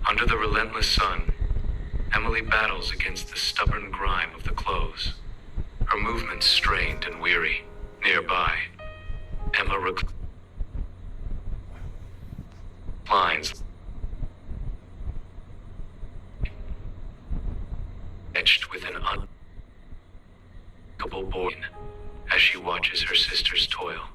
Under the relentless sun, Emily battles against the stubborn grime of the clothes. Her movements strained and weary. Nearby, Emma reclines, etched with an uncomfortable boy as she watches her sisters toil.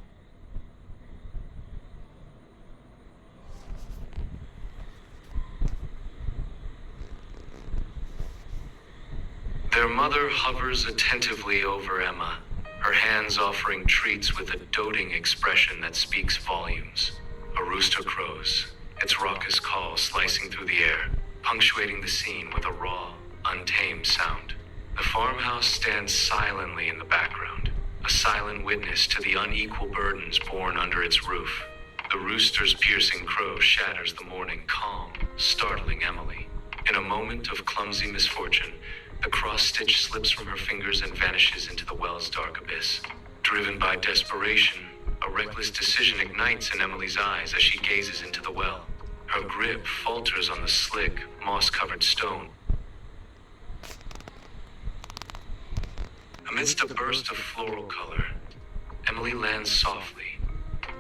Their mother hovers attentively over Emma, her hands offering treats with a doting expression that speaks volumes. A rooster crows, its raucous call slicing through the air, punctuating the scene with a raw, untamed sound. The farmhouse stands silently in the background, a silent witness to the unequal burdens borne under its roof. The rooster's piercing crow shatters the morning calm, startling Emily. In a moment of clumsy misfortune, the cross-stitch slips from her fingers and vanishes into the well's dark abyss. Driven by desperation, a reckless decision ignites in Emily's eyes as she gazes into the well. Her grip falters on the slick, moss-covered stone. Amidst a burst of floral color, Emily lands softly,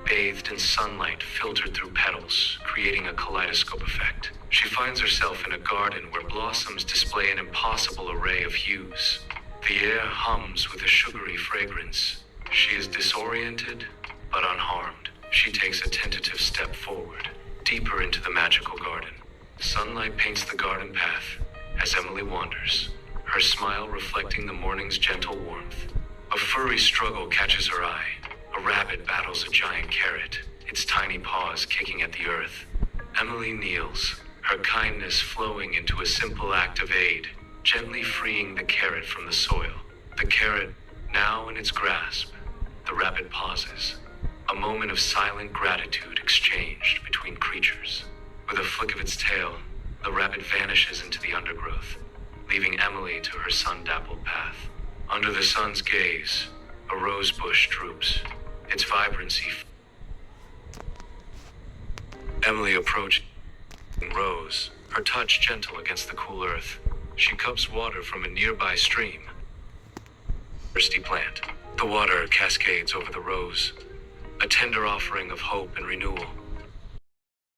bathed in sunlight filtered through petals, creating a kaleidoscope effect. She finds herself in a garden where blossoms display an impossible array of hues. The air hums with a sugary fragrance. She is disoriented, but unharmed. She takes a tentative step forward, deeper into the magical garden. Sunlight paints the garden path as Emily wanders, her smile reflecting the morning's gentle warmth. A furry struggle catches her eye. A rabbit battles a giant carrot, its tiny paws kicking at the earth. Emily kneels, her kindness flowing into a simple act of aid, gently freeing the carrot from the soil. The carrot, now in its grasp, the rabbit pauses. A moment of silent gratitude exchanged between creatures. With a flick of its tail, the rabbit vanishes into the undergrowth, leaving Emily to her sun-dappled path. Under the sun's gaze, a rose bush droops, its vibrancy. Emily approached Rose, her touch gentle against the cool earth. She cups water from a nearby stream. Thirsty plant. The water cascades over the rose, a tender offering of hope and renewal.